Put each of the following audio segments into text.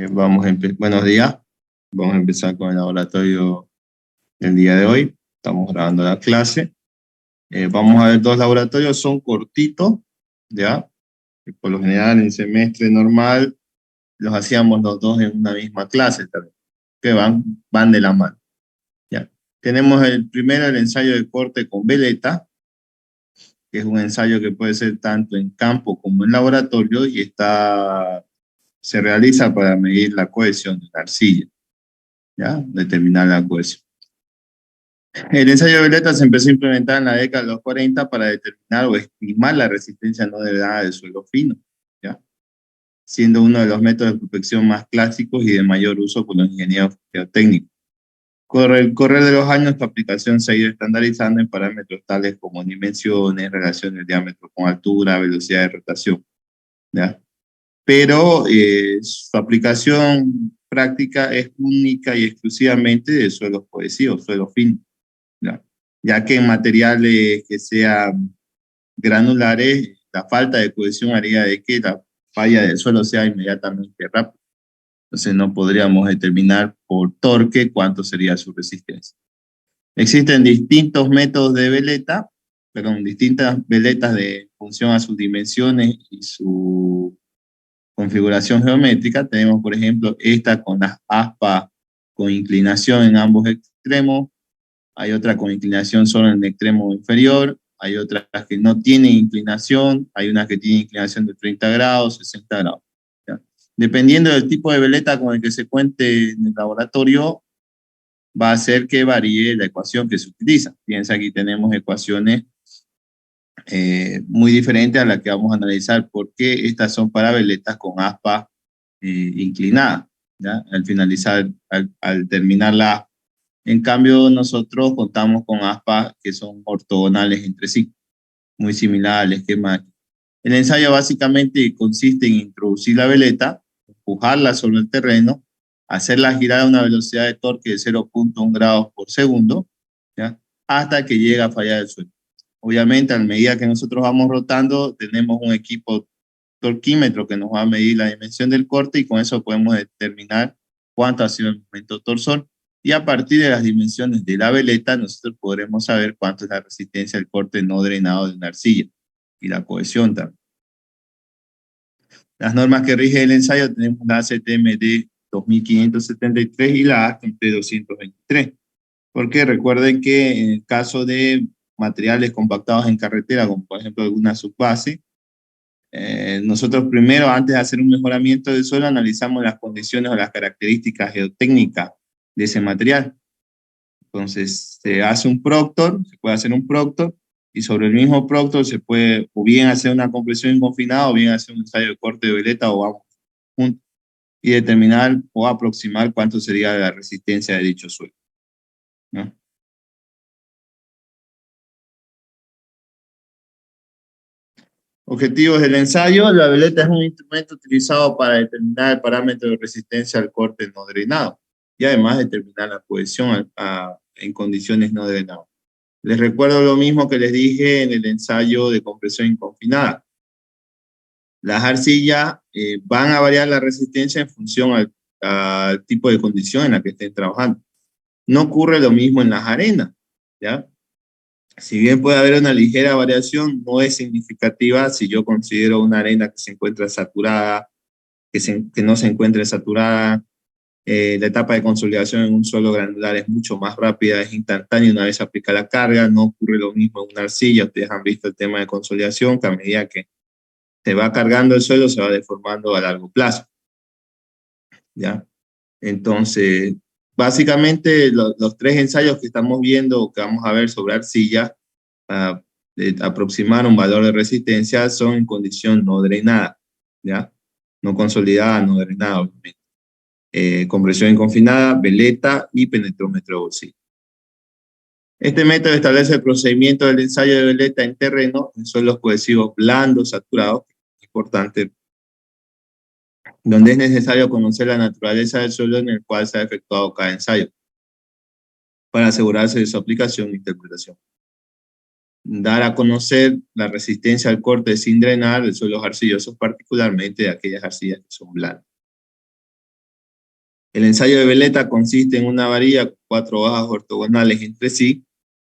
Buenos días. Vamos a empezar con el laboratorio del día de hoy. Estamos grabando la clase. Vamos a ver dos laboratorios, son cortitos, ¿ya? Por lo general en semestre normal los hacíamos los dos en una misma clase también, que van de la mano, ¿ya? Tenemos el primero, el ensayo de corte con veleta, que es un ensayo que puede ser tanto en campo como en laboratorio y se realiza para medir la cohesión de la arcilla, ¿ya? Determinar la cohesión. El ensayo de Violeta se empezó a implementar en la década de los 40 para determinar o estimar la resistencia no degradada del suelo fino, ¿ya? Siendo uno de los métodos de prospección más clásicos y de mayor uso por los ingenieros geotécnicos. Con el correr de los años, su aplicación se ha ido estandarizando en parámetros tales como dimensiones, relaciones de diámetro con altura, velocidad de rotación, ¿ya? Pero su aplicación práctica es única y exclusivamente de suelos cohesivos, suelos finos, ¿ya? Ya que en materiales que sean granulares, la falta de cohesión haría de que la falla del suelo sea inmediatamente rápida. Entonces no podríamos determinar por torque cuánto sería su resistencia. Existen distintos métodos de veleta, distintas veletas de función a sus dimensiones y su configuración geométrica. Tenemos, por ejemplo, esta con las aspas con inclinación en ambos extremos. Hay otra con inclinación solo en el extremo inferior, hay otras que no tienen inclinación, hay unas que tienen inclinación de 30 grados, 60 grados. ¿Ya? Dependiendo del tipo de veleta con el que se cuente en el laboratorio, va a hacer que varíe la ecuación que se utiliza. Fíjense, aquí tenemos ecuaciones muy diferentes a las que vamos a analizar, porque estas son para veletas con aspa inclinada, ¿ya? Al finalizar, al terminar la aspa. En cambio, nosotros contamos con aspas que son ortogonales entre sí, muy similar al esquema. El ensayo básicamente consiste en introducir la veleta, empujarla sobre el terreno, hacerla girar a una velocidad de torque de 0.1 grados por segundo, ¿ya? Hasta que llega a fallar el suelo. Obviamente, a medida que nosotros vamos rotando, tenemos un equipo torquímetro que nos va a medir la dimensión del corte y con eso podemos determinar cuánto ha sido el momento torsor. Y a partir de las dimensiones de la veleta, nosotros podremos saber cuánto es la resistencia del corte no drenado de una arcilla y la cohesión también. Las normas que rigen el ensayo tenemos la ACTMD 2573 y la ACTMD 223. Porque recuerden que en el caso de materiales compactados en carretera, como por ejemplo alguna subbase, nosotros primero, antes de hacer un mejoramiento del suelo, analizamos las condiciones o las características geotécnicas de ese material. Entonces, se hace un proctor, se puede hacer un proctor, y sobre el mismo proctor se puede o bien hacer una compresión inconfinada o bien hacer un ensayo de corte de veleta o ambos juntos, y determinar o aproximar cuánto sería la resistencia de dicho suelo, ¿no? Objetivos del ensayo: la veleta es un instrumento utilizado para determinar el parámetro de resistencia al corte no drenado y además determinar la cohesión en condiciones no drenadas. Les recuerdo lo mismo que les dije en el ensayo de compresión inconfinada. Las arcillas van a variar la resistencia en función al tipo de condición en la que estén trabajando. No ocurre lo mismo en las arenas, ¿ya? Si bien puede haber una ligera variación, no es significativa si yo considero una arena que se encuentra saturada, que no se encuentre saturada. La etapa de consolidación en un suelo granular es mucho más rápida, es instantánea una vez aplica la carga. No ocurre lo mismo en una arcilla. Ustedes han visto el tema de consolidación, que a medida que se va cargando el suelo se va deformando a largo plazo, ¿ya? Entonces, básicamente los tres ensayos que estamos viendo, que vamos a ver sobre arcilla, para aproximar un valor de resistencia, son en condición no drenada, ¿ya? No consolidada, no drenada, obviamente. Compresión inconfinada, veleta y penetrómetro de bolsillo. Este método establece el procedimiento del ensayo de veleta en terreno en suelos cohesivos blandos, saturados, importante, donde es necesario conocer la naturaleza del suelo en el cual se ha efectuado cada ensayo, para asegurarse de su aplicación e interpretación. Dar a conocer la resistencia al corte sin drenar de suelos arcillosos, particularmente de aquellas arcillas que son blandas. El ensayo de veleta consiste en una varilla con 4 hojas ortogonales entre sí,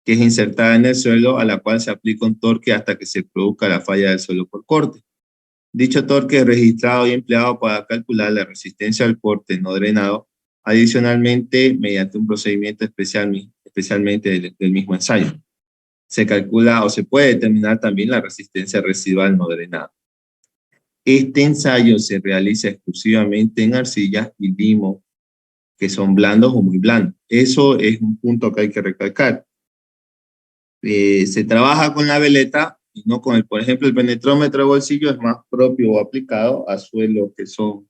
que es insertada en el suelo, a la cual se aplica un torque hasta que se produzca la falla del suelo por corte. Dicho torque es registrado y empleado para calcular la resistencia al corte no drenado, adicionalmente mediante un procedimiento especialmente del mismo ensayo. Se calcula o se puede determinar también la resistencia residual no drenada. Este ensayo se realiza exclusivamente en arcillas y limos que son blandos o muy blandos. Eso es un punto que hay que recalcar. Se trabaja con la veleta y no con por ejemplo, el penetrómetro de bolsillo es más propio o aplicado a suelos que son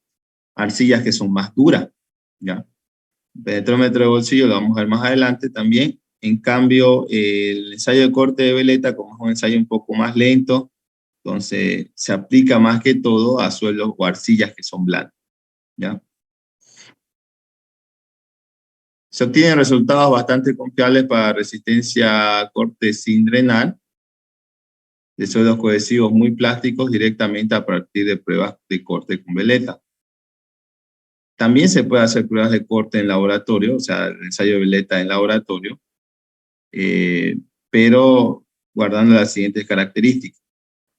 arcillas que son más duras, ¿ya? El penetrómetro de bolsillo lo vamos a ver más adelante también. En cambio, el ensayo de corte de veleta, como es un ensayo un poco más lento, entonces se aplica más que todo a suelos o arcillas que son blandos, ¿ya? Se obtienen resultados bastante confiables para resistencia a corte sin drenar de suelos cohesivos muy plásticos directamente a partir de pruebas de corte con veleta. También se puede hacer pruebas de corte en laboratorio, o sea, el ensayo de veleta en laboratorio, pero guardando las siguientes características.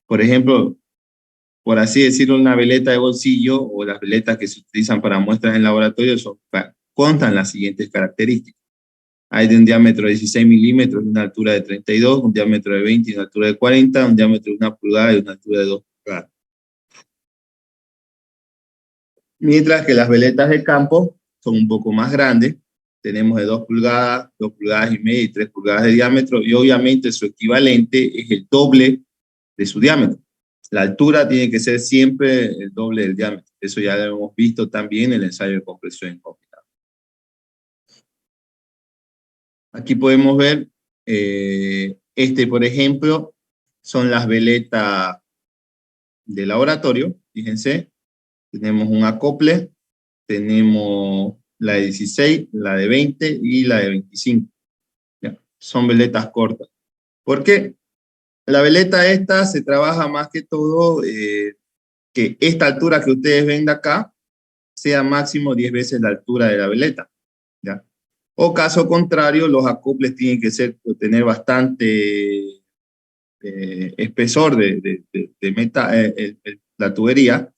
Por ejemplo, por así decirlo, una veleta de bolsillo o las veletas que se utilizan para muestras en laboratorio contan las siguientes características. Hay de un diámetro de 16 milímetros y una altura de 32, un diámetro de 20 y una altura de 40, un diámetro de 1 pulgada y una altura de 2 pulgadas. Mientras que las veletas de campo son un poco más grandes, tenemos de 2 pulgadas, 2 pulgadas y media y 3 pulgadas de diámetro, y obviamente su equivalente es el doble de su diámetro. La altura tiene que ser siempre el doble del diámetro. Eso ya lo hemos visto también en el ensayo de compresión combinada. Aquí podemos ver, por ejemplo, son las veletas de laboratorio. Fíjense, tenemos un acople, tenemos la de 16, la de 20 y la de 25. ¿Ya? Son veletas cortas. ¿Por qué? La veleta esta se trabaja más que todo que esta altura que ustedes ven de acá sea máximo 10 veces la altura de la veleta, ¿ya? O caso contrario, los acoples tienen que tener bastante espesor la tubería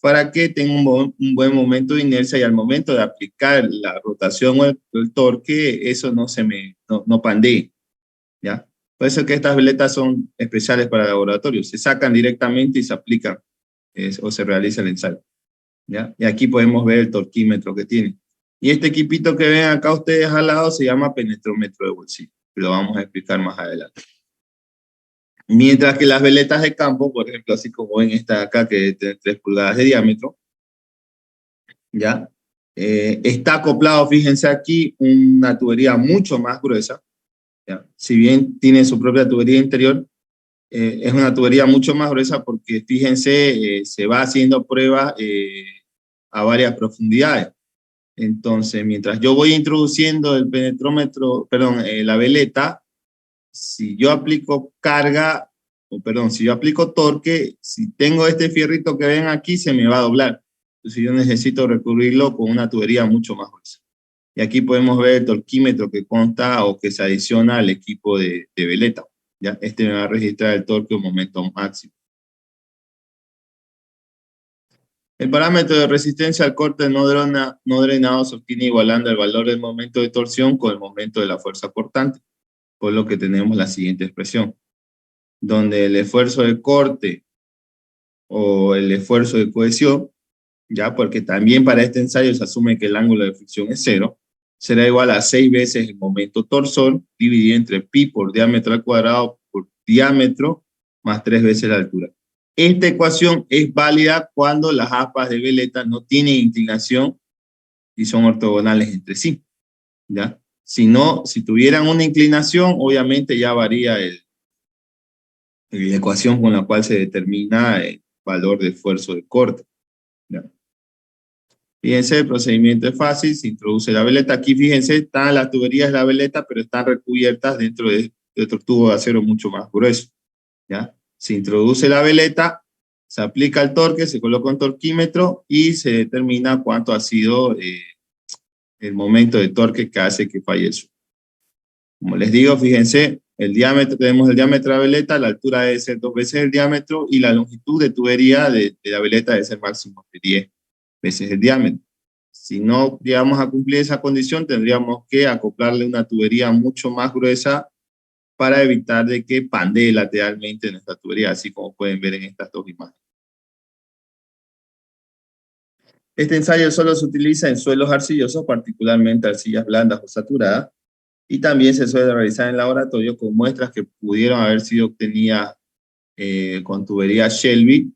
para que tenga un buen momento de inercia y al momento de aplicar la rotación o el torque, eso no pandee, ¿ya? Por eso es que estas veletas son especiales para laboratorio, se sacan directamente y se aplican o se realiza el ensayo, ¿ya? Y aquí podemos ver el torquímetro que tiene. Y este equipito que ven acá ustedes al lado se llama penetrómetro de bolsillo, que lo vamos a explicar más adelante. Mientras que las veletas de campo, por ejemplo, así como ven esta de acá, que tiene 3 pulgadas de diámetro, ¿ya? Está acoplado, fíjense aquí, una tubería mucho más gruesa, ¿ya? Si bien tiene su propia tubería interior, es una tubería mucho más gruesa porque, fíjense, se va haciendo pruebas a varias profundidades. Entonces, mientras yo voy introduciendo el penetrómetro, la veleta, si yo aplico si yo aplico torque, si tengo este fierrito que ven aquí, se me va a doblar. Entonces yo necesito recubrirlo con una tubería mucho más gruesa. Y aquí podemos ver el torquímetro que consta o que se adiciona al equipo de veleta. ¿Ya? Este me va a registrar el torque o momento máximo. El parámetro de resistencia al corte no drenado se obtiene igualando el valor del momento de torsión con el momento de la fuerza cortante, por lo que tenemos la siguiente expresión, donde el esfuerzo de corte o el esfuerzo de cohesión, ya porque también para este ensayo se asume que el ángulo de fricción es 0, será igual a 6 veces el momento torsor dividido entre pi por diámetro al cuadrado por diámetro más 3 veces la altura. Esta ecuación es válida cuando las aspas de veleta no tienen inclinación y son ortogonales entre sí, ¿ya? Si tuvieran una inclinación, obviamente ya varía la ecuación con la cual se determina el valor de esfuerzo de corte, ¿ya? Fíjense, el procedimiento es fácil, se introduce la veleta. Aquí, fíjense, están las tuberías de la veleta, pero están recubiertas dentro de otro tubo de acero mucho más grueso, ¿ya? Se introduce la veleta, se aplica el torque, se coloca un torquímetro y se determina cuánto ha sido el momento de torque que hace que falle el suelo. Como les digo, fíjense, el diámetro, tenemos el diámetro de la veleta, la altura debe ser 2 veces el diámetro y la longitud de tubería de la veleta debe ser máximo de 10 veces el diámetro. Si no llegamos a cumplir esa condición, tendríamos que acoplarle una tubería mucho más gruesa para evitar de que pandee lateralmente nuestra tubería, así como pueden ver en estas dos imágenes. Este ensayo solo se utiliza en suelos arcillosos, particularmente arcillas blandas o saturadas, y también se suele realizar en laboratorio con muestras que pudieron haber sido obtenidas con tubería Shelby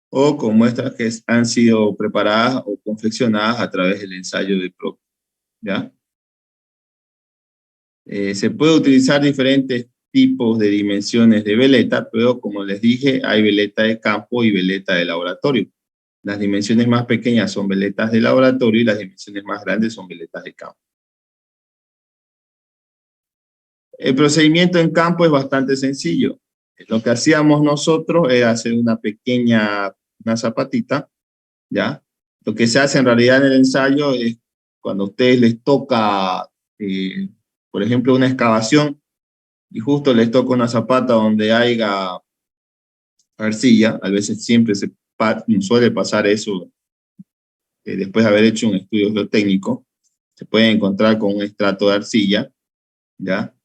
o con muestras que han sido preparadas o confeccionadas a través del ensayo de Proctor, ¿ya? Se puede utilizar diferentes tipos de dimensiones de veleta, pero como les dije, hay veleta de campo y veleta de laboratorio. Las dimensiones más pequeñas son veletas de laboratorio y las dimensiones más grandes son veletas de campo. El procedimiento en campo es bastante sencillo. Lo que hacíamos nosotros era hacer una zapatita, ¿ya? Lo que se hace en realidad en el ensayo es cuando a ustedes les toca, por ejemplo, una excavación y justo les toca una zapata donde haya arcilla, a veces siempre suele pasar eso después de haber hecho un estudio geotécnico, se puede encontrar con un estrato de arcilla, ¿ya?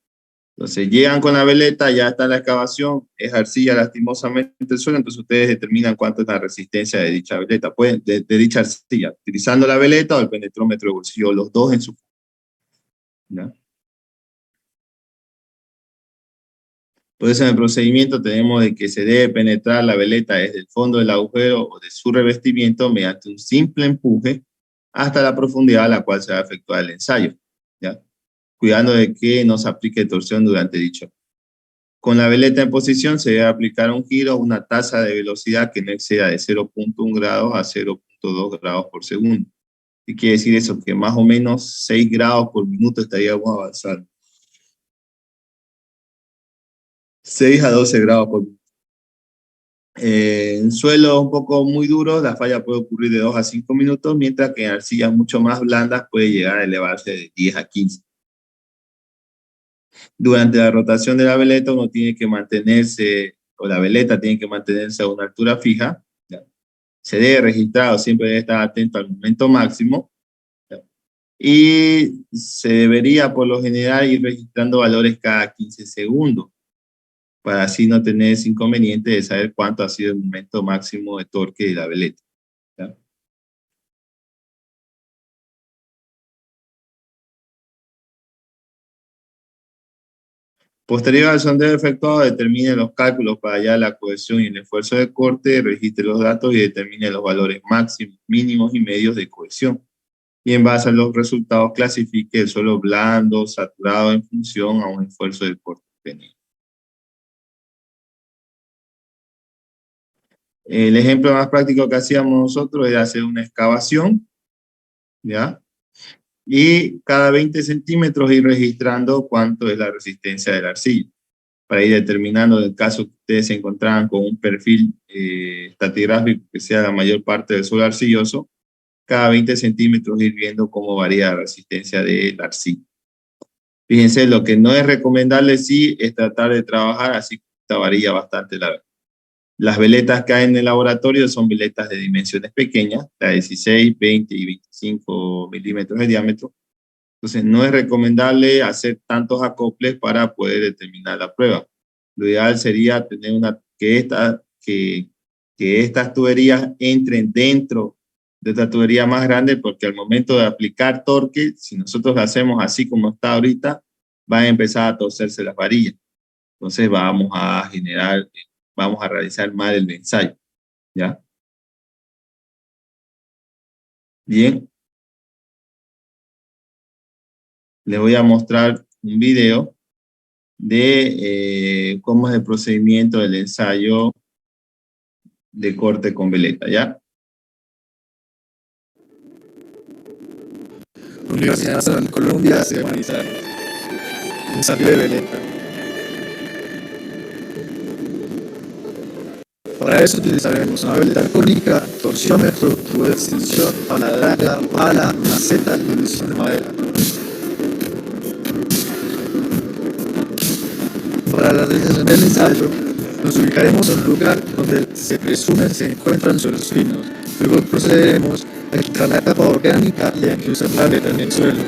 Entonces llegan con la veleta, ya está la excavación, es arcilla lastimosamente el suelo, entonces ustedes determinan cuánto es la resistencia de dicha veleta, de dicha arcilla, utilizando la veleta o el penetrómetro de bolsillo, los dos en su... ¿ya? Entonces en el procedimiento tenemos de que se debe penetrar la veleta desde el fondo del agujero o de su revestimiento mediante un simple empuje hasta la profundidad a la cual se va a efectuar el ensayo, ¿ya? Cuidando de que no se aplique torsión durante dicho. Con la veleta en posición se debe aplicar un giro a una tasa de velocidad que no exceda de 0.1 grados a 0.2 grados por segundo. ¿Qué quiere decir eso? Que más o menos 6 grados por minuto estaríamos avanzando. 6 a 12 grados por minuto. En suelos un poco muy duros, la falla puede ocurrir de 2 a 5 minutos, mientras que en arcillas mucho más blandas puede llegar a elevarse de 10 a 15. Durante la rotación de la veleta uno tiene que mantenerse, o la veleta tiene que mantenerse a una altura fija, ¿ya? Se debe registrar o siempre debe estar atento al momento máximo, ¿ya? Y se debería por lo general ir registrando valores cada 15 segundos, para así no tener ese inconveniente de saber cuánto ha sido el momento máximo de torque de la veleta, ¿ya? Posterior al sondeo efectuado, determine los cálculos para hallar la cohesión y el esfuerzo de corte, registre los datos y determine los valores máximos, mínimos y medios de cohesión. Y en base a los resultados clasifique el suelo blando, saturado en función a un esfuerzo de corte obtenido. El ejemplo más práctico que hacíamos nosotros era hacer una excavación, ¿ya? Y cada 20 centímetros ir registrando cuánto es la resistencia de la arcilla, para ir determinando, en el caso que ustedes se encontraran con un perfil estratigráfico que sea la mayor parte del suelo arcilloso, cada 20 centímetros ir viendo cómo varía la resistencia de la arcilla. Fíjense, lo que no es recomendable sí es tratar de trabajar así, esta varilla bastante larga. Las veletas que hay en el laboratorio son veletas de dimensiones pequeñas, de 16, 20 y 25 milímetros de diámetro. Entonces no es recomendable hacer tantos acoples para poder determinar la prueba. Lo ideal sería tener que estas tuberías entren dentro de esta tubería más grande, porque al momento de aplicar torque, si nosotros lo hacemos así como está ahorita, van a empezar a torcerse las varillas. Entonces vamos a realizar mal el ensayo, ¿ya? Bien. Les voy a mostrar un video de cómo es el procedimiento del ensayo de corte con veleta, ¿ya? Universidad Nacional de Colombia se va a realizar ensayo de veleta. Para eso utilizaremos una veleta cónica, torsiómetro, tubo de extensión, pala larga, pala, maceta y división de madera. finalizarlo, nos ubicaremos en un lugar donde se presume se encuentran suelos finos. Luego procederemos a quitar la capa orgánica y a incrustar la letra en el suelo.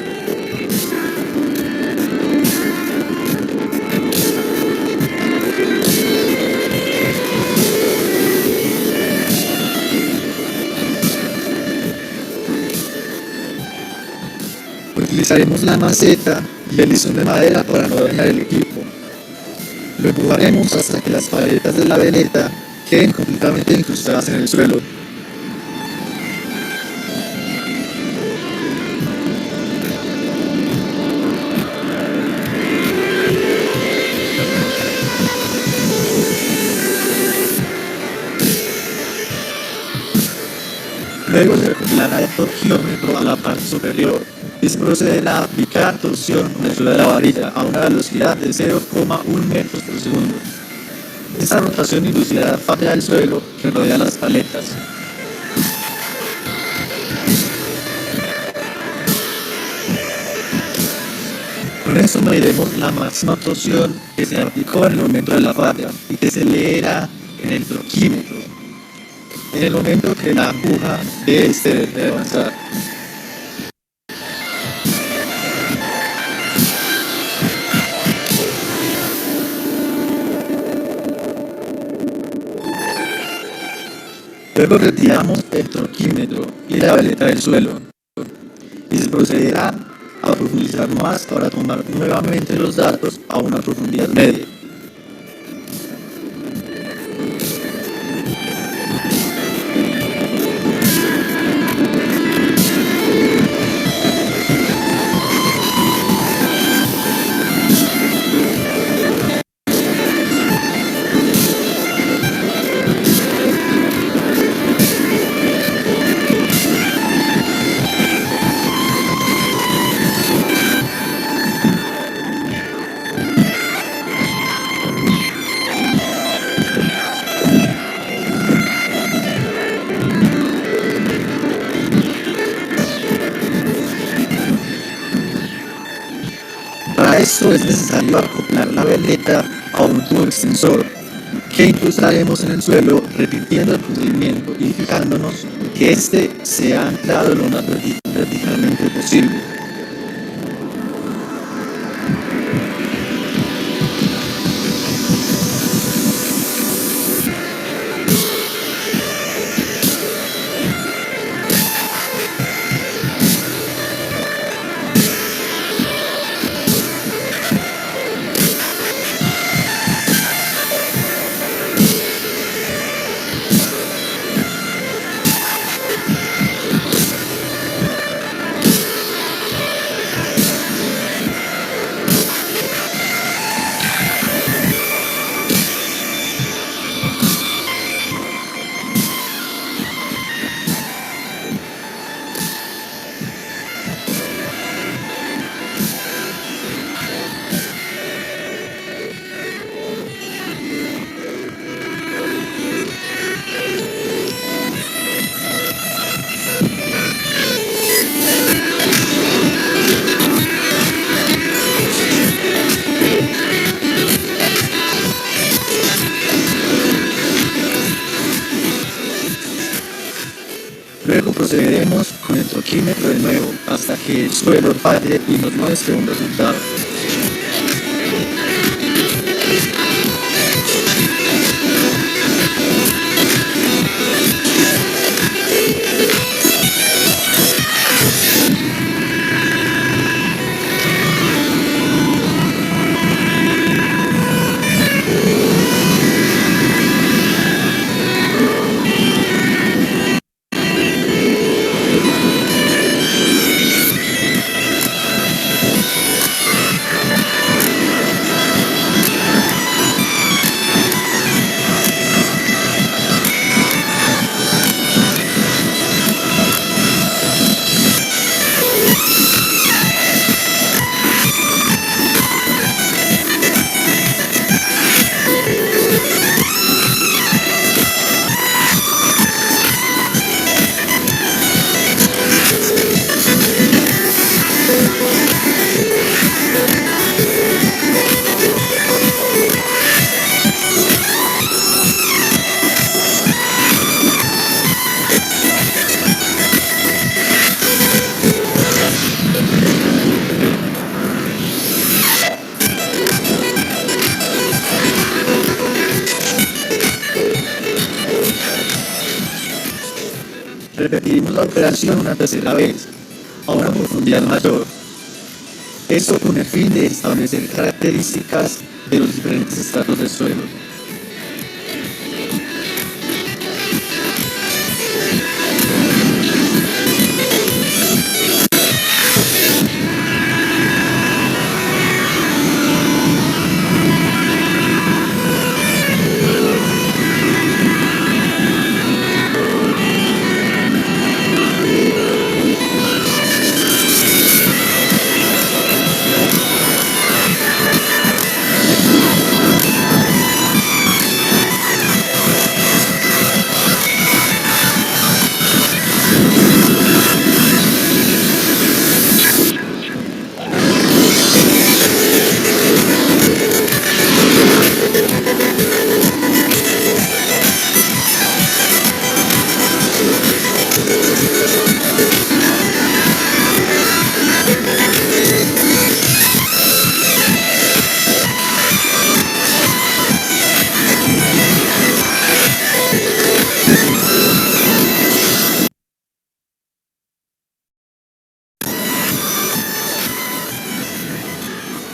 Utilizaremos la maceta y el listón de madera para no dañar el equipo. Lo empujaremos hasta que las paletas de la veleta queden completamente incrustadas en el suelo. Luego se acoplará el torquiómetro a la parte superior y se procederá a aplicar torsión con ayuda de la varilla a una velocidad de 0,1 metros por segundo. Esta rotación inducirá la falla del suelo que rodea las paletas. Con esto mediremos la máxima torsión que se aplicó en el momento de la falla y que se leerá en el torquímetro en el momento que la aguja de avanzar. Luego retiramos el torquímetro y la veleta del suelo y se procederá a profundizar más para tomar nuevamente los datos a una profundidad media. Para esto es necesario acoplar la veleta a un tubo extensor que incrustaremos en el suelo repitiendo el procedimiento y fijándonos que éste sea anclado lo más verticalmente posible. Luego procederemos con el torquímetro de nuevo hasta que el suelo falle y nos muestre un resultado. Repetimos la operación una tercera vez, a una profundidad mayor. Esto con el fin de establecer características de los diferentes estratos del suelo.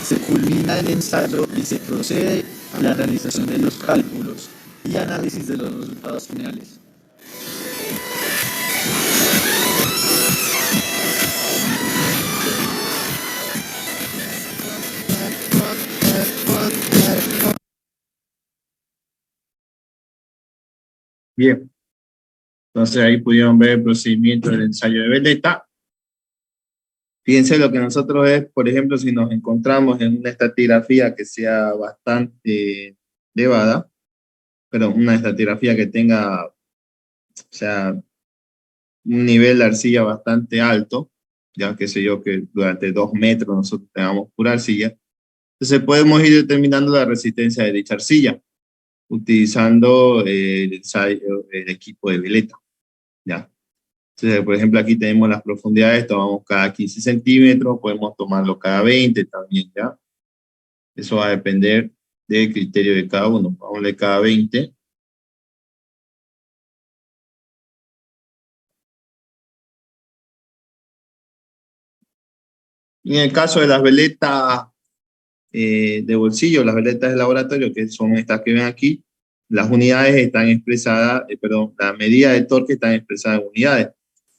Se culmina el ensayo y se procede a la realización de los cálculos y análisis de los resultados finales. Bien, entonces ahí pudieron ver el procedimiento del ensayo de veleta. Fíjense lo que nosotros es, por ejemplo, si nos encontramos en una estratigrafía que sea bastante elevada, pero una estratigrafía que tenga, o sea, un nivel de arcilla bastante alto, ya que sé yo, que durante 2 metros nosotros tengamos pura arcilla, entonces podemos ir determinando la resistencia de dicha arcilla, utilizando el equipo de veleta, ¿ya? Entonces, por ejemplo, aquí tenemos las profundidades, tomamos cada 15 centímetros, podemos tomarlo cada 20 también, ¿ya? Eso va a depender del criterio de cada uno. Vamos a cada 20. Y en el caso de las veletas de bolsillo, las veletas de laboratorio, que son estas que ven aquí, las unidades están expresadas, perdón, la medida de torque están expresadas en unidades,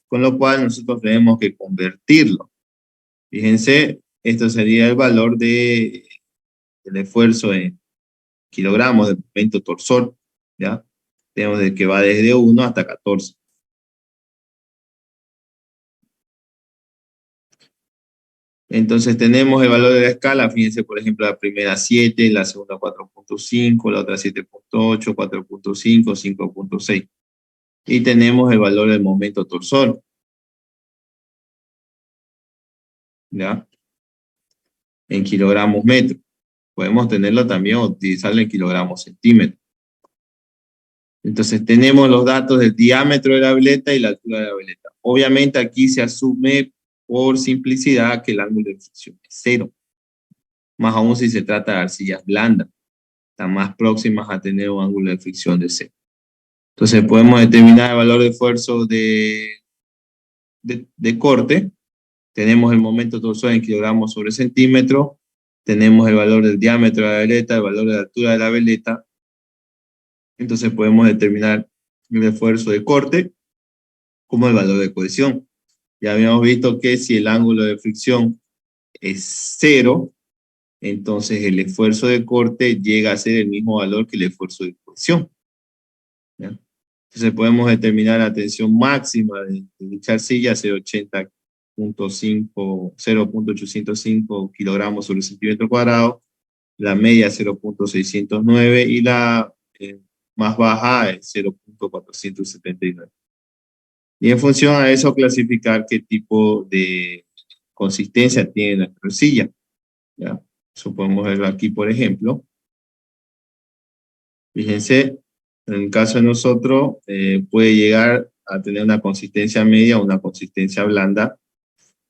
con lo cual nosotros tenemos que convertirlo. Fíjense, esto sería el valor del esfuerzo en kilogramos del momento torsor, ¿ya? Tenemos que va desde 1 hasta 14. Entonces tenemos el valor de la escala, fíjense por ejemplo la primera 7, la segunda 4.5, la otra 7.8, 4.5, 5.6. Y tenemos el valor del momento torsor, ¿ya? En kilogramos metro. Podemos tenerlo también o utilizarlo en kilogramos centímetro. Entonces tenemos los datos del diámetro de la veleta y la altura de la veleta. Obviamente aquí se asume por simplicidad que el ángulo de fricción es 0. Más aún si se trata de arcillas blandas. Están más próximas a tener un ángulo de fricción de 0. Entonces podemos determinar el valor de esfuerzo de corte. Tenemos el momento torsor en kilogramos sobre centímetro. Tenemos el valor del diámetro de la veleta, el valor de la altura de la veleta. Entonces podemos determinar el esfuerzo de corte como el valor de cohesión. Ya habíamos visto que si el ángulo de fricción es 0, entonces el esfuerzo de corte llega a ser el mismo valor que el esfuerzo de cohesión, ¿ya? Entonces podemos determinar la tensión máxima de dicha arcilla, 0.805 kilogramos sobre centímetro cuadrado, la media 0.609 y la más baja es 0.479. Y en función a eso clasificar qué tipo de consistencia tiene nuestra arcilla, ¿ya? Eso podemos verlo aquí, por ejemplo. Fíjense, en el caso de nosotros, puede llegar a tener una consistencia media o una consistencia blanda.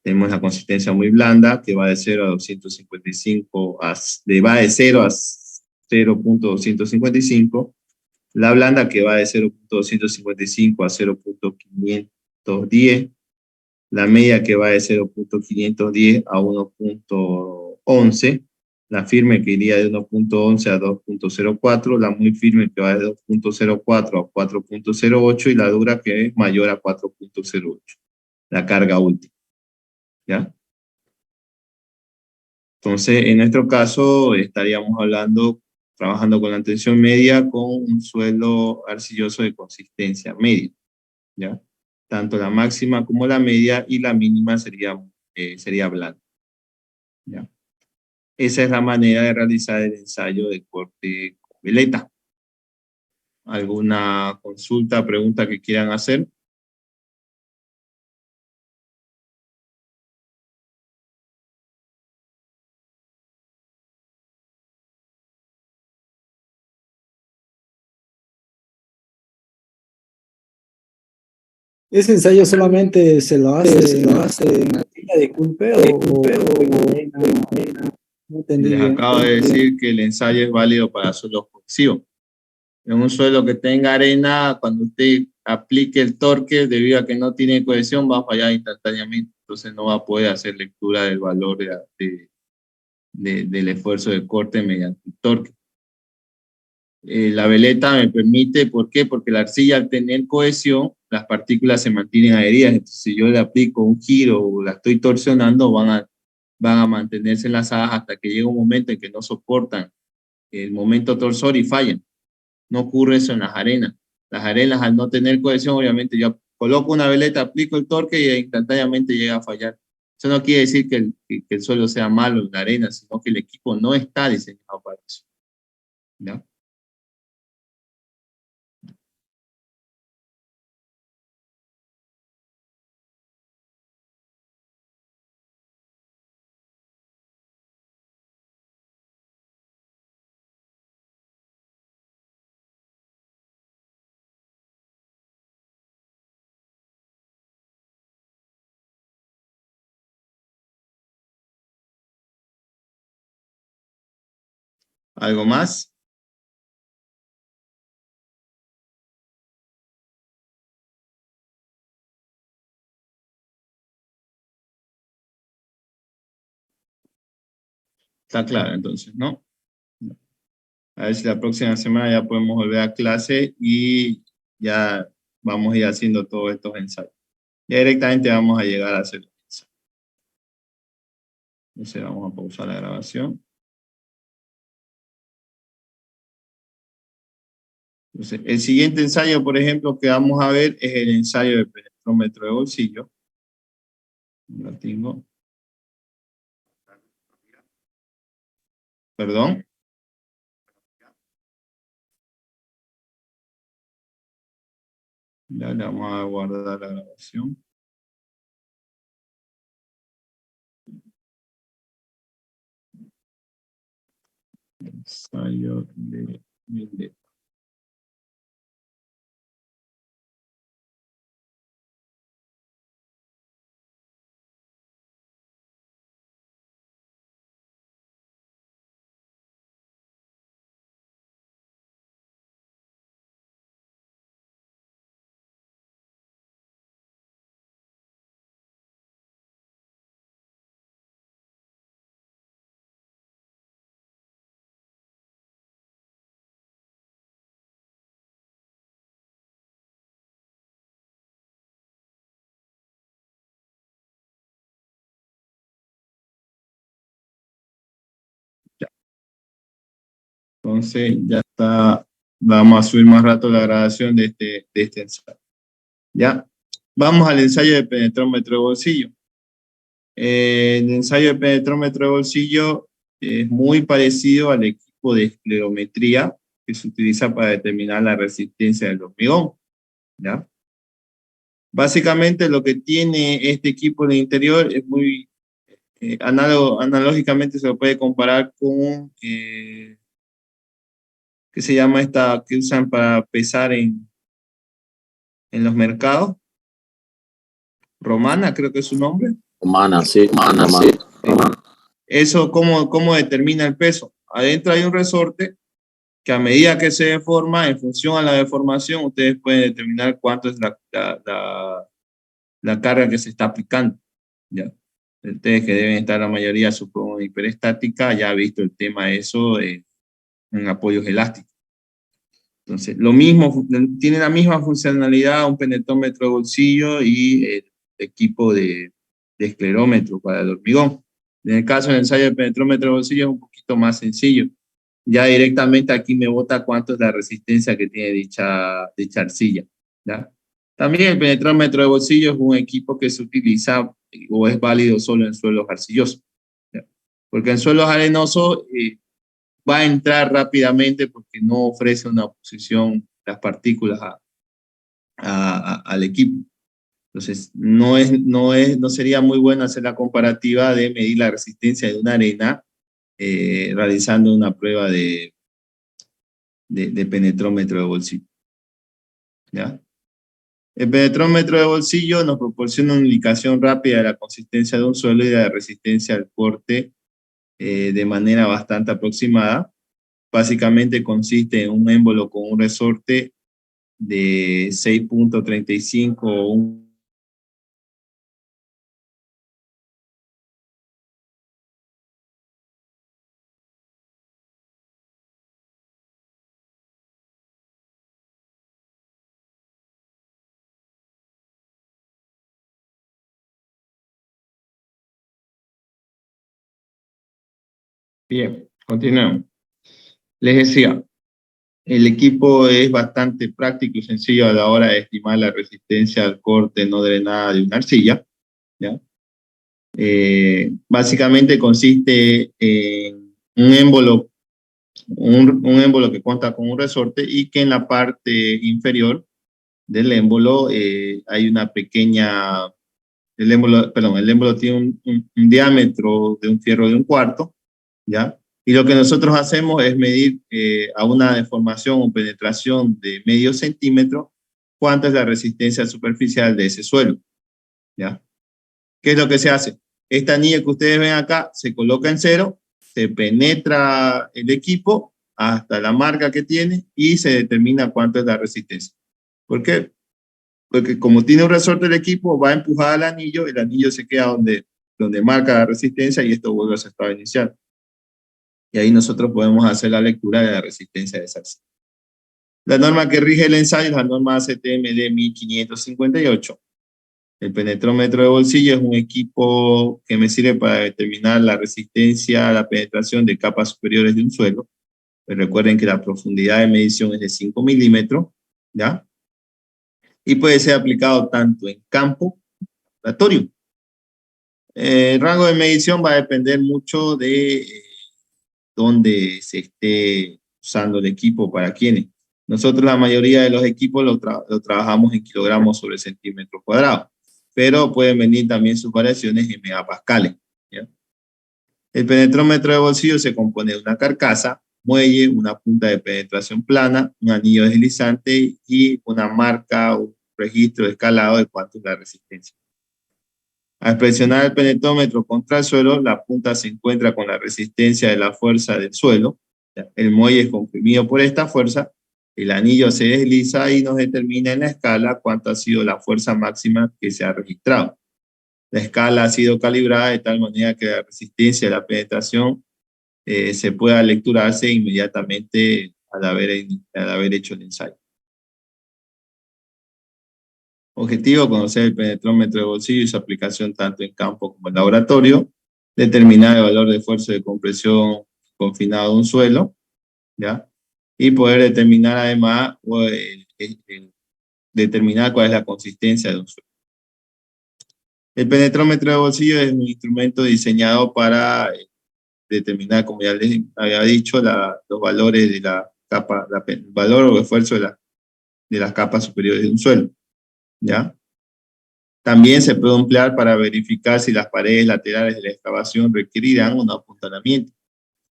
Tenemos la consistencia muy blanda, que va de 0 a 255, va de 0 a 0.255. La blanda, que va de 0.255 a 0.510, la media que va de 0.510 a 1.11, la firme que iría de 1.11 a 2.04, la muy firme que va de 2.04 a 4.08 y la dura que es mayor a 4.08, la carga última, ¿ya? Entonces, en nuestro caso, estaríamos trabajando con la tensión media con un suelo arcilloso de consistencia media, ¿ya? Tanto la máxima como la media, y la mínima sería blanda, ¿ya? Esa es la manera de realizar el ensayo de corte con veleta. ¿Alguna consulta, pregunta que quieran hacer? ¿Ese ensayo solamente se lo hace en arcilla de culpe o en arena? No entendí Les bien. acabo de decir que el ensayo es válido para suelos corrosivos. En un suelo que tenga arena, cuando usted aplique el torque, debido a que no tiene cohesión, va a fallar instantáneamente. Entonces no va a poder hacer lectura del valor del esfuerzo de corte mediante el torque. La veleta me permite, ¿por qué? Porque la arcilla, al tener cohesión, las partículas se mantienen adheridas. Entonces, si yo le aplico un giro o la estoy torsionando, van a mantenerse enlazadas hasta que llega un momento en que no soportan el momento torsor y fallan. No ocurre eso en las arenas. Las arenas, al no tener cohesión, obviamente yo coloco una veleta, aplico el torque y instantáneamente llega a fallar. Eso no quiere decir que el suelo sea malo en la arena, sino que el equipo no está diseñado para eso, ¿ya? ¿Algo más? Está claro, entonces, ¿no? A ver si la próxima semana ya podemos volver a clase y ya vamos a ir haciendo todos estos ensayos. Ya directamente vamos a llegar a hacer el ensayo. Entonces vamos a pausar la grabación. Entonces, el siguiente ensayo, por ejemplo, que vamos a ver es el ensayo de penetrómetro de bolsillo. Lo tengo. Perdón. Ya le vamos a guardar la grabación. Ensayo de Mendeley. Ya. Entonces ya está. Vamos a subir más rato la grabación de este ensayo. Ya. Vamos al ensayo de penetrómetro de bolsillo. El ensayo de penetrómetro de bolsillo es muy parecido al equipo de esclerometría que se utiliza para determinar la resistencia del hormigón, ¿ya? Básicamente lo que tiene este equipo en el interior es muy analógicamente se lo puede comparar con, ¿qué se llama esta que usan para pesar en los mercados? Romana, creo que es su nombre. Humana, sí, humana, sí. Eso, ¿cómo determina el peso? Adentro hay un resorte que a medida que se deforma, en función a la deformación, ustedes pueden determinar cuánto es la carga que se está aplicando. ¿Ya? Ustedes que deben estar la mayoría, supongo, en hiperestática, ya ha visto el tema de eso en apoyos elásticos. Entonces, lo mismo, tiene la misma funcionalidad un penetrómetro de bolsillo y el equipo de esclerómetro para el hormigón. En el caso del ensayo de penetrómetro de bolsillo es un poquito más sencillo. Ya directamente aquí me bota cuánto es la resistencia que tiene dicha arcilla. ¿Ya? También el penetrómetro de bolsillo es un equipo que se utiliza o es válido solo en suelos arcillosos. ¿Ya? Porque en suelos arenosos va a entrar rápidamente porque no ofrece una oposición las partículas al equipo. Entonces, no sería muy bueno hacer la comparativa de medir la resistencia de una arena realizando una prueba de penetrómetro de bolsillo. ¿Ya? El penetrómetro de bolsillo nos proporciona una indicación rápida de la consistencia de un suelo y de la resistencia al corte de manera bastante aproximada. Básicamente consiste en un émbolo con un resorte de 6.35 o un Bien, continuamos. Les decía, el equipo es bastante práctico y sencillo a la hora de estimar la resistencia al corte no drenada de una arcilla. ¿Ya? Básicamente consiste en un émbolo, un émbolo que cuenta con un resorte y que en la parte inferior del émbolo hay una pequeña, el émbolo tiene un diámetro de un fierro de 1/4, ¿ya? Y lo que nosotros hacemos es medir a una deformación o penetración de medio centímetro cuánta es la resistencia superficial de ese suelo, ¿ya? ¿Qué es lo que se hace? Esta anilla que ustedes ven acá se coloca en 0, se penetra el equipo hasta la marca que tiene y se determina cuánto es la resistencia. ¿Por qué? Porque como tiene un resorte el equipo, va a empujar al anillo, el anillo se queda donde marca la resistencia y esto vuelve a su estado inicial. Y ahí nosotros podemos hacer la lectura de la resistencia de esa arcilla. La norma que rige el ensayo es la norma ACTMD 1558. El penetrómetro de bolsillo es un equipo que me sirve para determinar la resistencia a la penetración de capas superiores de un suelo. Pues recuerden que la profundidad de medición es de 5 milímetros, ¿ya? Y puede ser aplicado tanto en campo como en laboratorio. El rango de medición va a depender mucho de dónde se esté usando el equipo para quiénes. Nosotros la mayoría de los equipos lo trabajamos en kilogramos sobre centímetro cuadrado, pero pueden venir también sus variaciones en megapascales. ¿Ya? El penetrómetro de bolsillo se compone de una carcasa, muelle, una punta de penetración plana, un anillo deslizante y una marca o registro de escalado de cuánto es la resistencia. Al presionar el penetrómetro contra el suelo, la punta se encuentra con la resistencia de la fuerza del suelo. El muelle es comprimido por esta fuerza, el anillo se desliza y nos determina en la escala cuánto ha sido la fuerza máxima que se ha registrado. La escala ha sido calibrada de tal manera que la resistencia de la penetración se pueda lecturarse inmediatamente al haber hecho el ensayo. Objetivo: conocer el penetrómetro de bolsillo y su aplicación tanto en campo como en laboratorio. Determinar el valor de esfuerzo de compresión confinado a un suelo, ¿ya? Y poder determinar además, determinar cuál es la consistencia de un suelo. El penetrómetro de bolsillo es un instrumento diseñado para determinar, como ya les había dicho, los valores de la capa, el valor o esfuerzo de las capas superiores de un suelo, ¿ya? También se puede emplear para verificar si las paredes laterales de la excavación requerirán un apuntalamiento.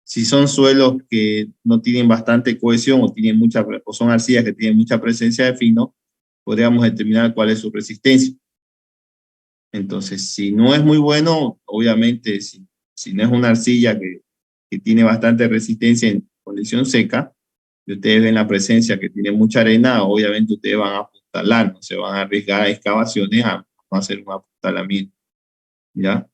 Si son suelos que no tienen bastante cohesión o son arcillas que tienen mucha presencia de fino, podríamos determinar cuál es su resistencia. Entonces, si no es muy bueno, obviamente, si no es una arcilla que tiene bastante resistencia en condición seca, y ustedes ven la presencia que tiene mucha arena, obviamente ustedes van a apuntalar, no se van a arriesgar a excavaciones a a hacer un apuntalamiento, ¿ya?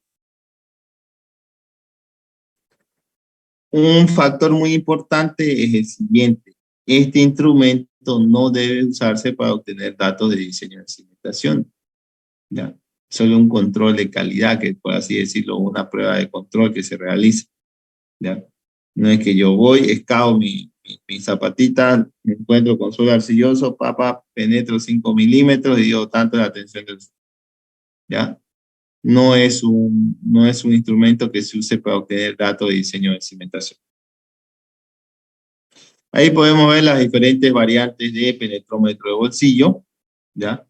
Un factor muy importante es el siguiente. Este instrumento no debe usarse para obtener datos de diseño de cimentación, ¿ya? Solo un control de calidad, que por así decirlo, una prueba de control que se realiza, ¿ya? No es que yo voy, excavo mi zapatita, me encuentro con suelo arcilloso, penetro 5 milímetros y digo tanto la tensión del suelo, ¿ya? No es un instrumento que se use para obtener datos de diseño de cimentación. Ahí podemos ver las diferentes variantes de penetrómetro de bolsillo, ¿ya?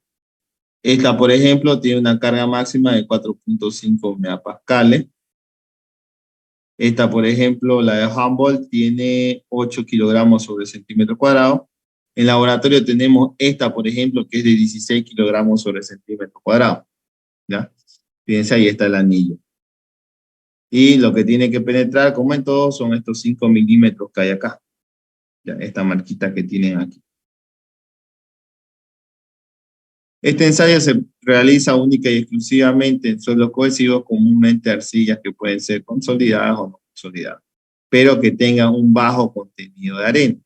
Esta, por ejemplo, tiene una carga máxima de 4.5 megapascales. Esta, por ejemplo, la de Humboldt, tiene 8 kilogramos sobre centímetro cuadrado. En laboratorio tenemos esta, por ejemplo, que es de 16 kilogramos sobre centímetro cuadrado, ¿ya? Fíjense, ahí está el anillo. Y lo que tiene que penetrar, como en todo, son estos 5 milímetros que hay acá, ¿ya? Esta marquita que tienen aquí. Este ensayo se realiza única y exclusivamente en suelos cohesivos, comúnmente arcillas que pueden ser consolidadas o no consolidadas, pero que tengan un bajo contenido de arena.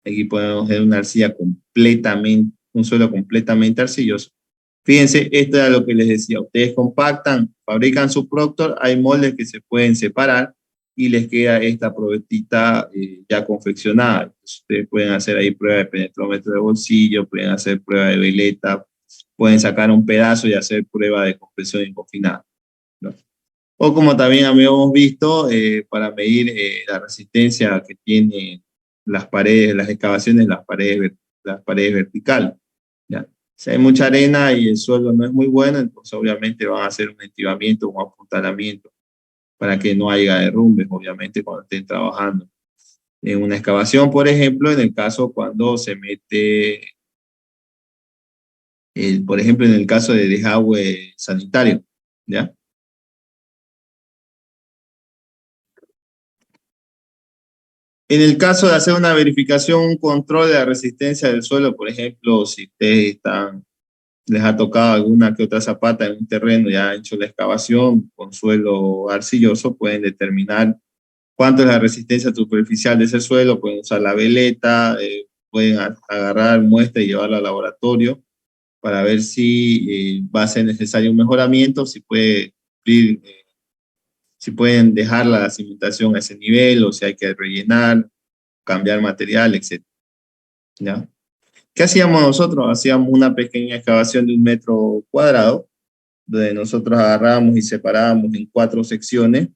Aquí podemos ver una arcilla completamente, un suelo completamente arcilloso. Fíjense, esto era lo que les decía. Ustedes compactan, fabrican su Proctor, hay moldes que se pueden separar y les queda esta probetita ya confeccionada. Entonces, ustedes pueden hacer ahí prueba de penetrómetro de bolsillo, pueden hacer prueba de veleta, pueden sacar un pedazo y hacer prueba de compresión y confinado, ¿no? O como también habíamos visto, para medir la resistencia que tienen las paredes, las excavaciones, las paredes verticales, ¿ya? Si hay mucha arena y el suelo no es muy bueno, entonces obviamente van a hacer un entibamiento, un apuntalamiento, para que no haya derrumbes, obviamente, cuando estén trabajando. En una excavación, por ejemplo, en el caso cuando se mete, por ejemplo, en el caso de desagüe sanitario, ¿ya? En el caso de hacer una verificación, un control de la resistencia del suelo, por ejemplo, si ustedes les ha tocado alguna que otra zapata en un terreno y han hecho la excavación con suelo arcilloso, pueden determinar cuánto es la resistencia superficial de ese suelo, pueden usar la veleta, pueden agarrar muestra y llevarla al laboratorio para ver si va a ser necesario un mejoramiento, si pueden dejar la cimentación a ese nivel o si hay que rellenar, cambiar material, etc. ¿Ya? ¿Qué hacíamos nosotros? Hacíamos una pequeña excavación de 1 metro cuadrado, donde nosotros agarrábamos y separábamos en 4 secciones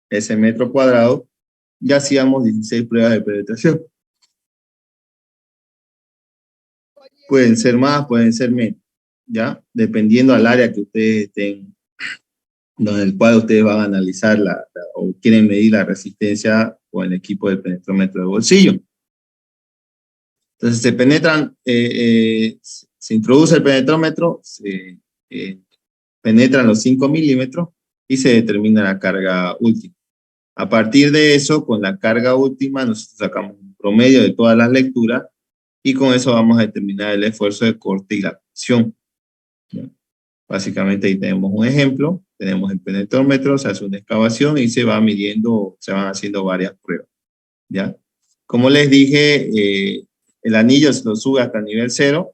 ese metro cuadrado y hacíamos 16 pruebas de penetración. Pueden ser más, pueden ser menos, ¿ya? Dependiendo al área que ustedes estén, en el cual ustedes van a analizar o quieren medir la resistencia con el equipo de penetrómetro de bolsillo. Entonces se introduce el penetrómetro, penetran los 5 milímetros y se determina la carga última. A partir de eso, con la carga última, nosotros sacamos un promedio de todas las lecturas y con eso vamos a determinar el esfuerzo de corte y la presión. ¿Ya? Básicamente ahí tenemos un ejemplo, tenemos el penetrómetro, se hace una excavación y se va midiendo, se van haciendo varias pruebas, ¿ya? Como les dije, el anillo se lo sube hasta el nivel 0,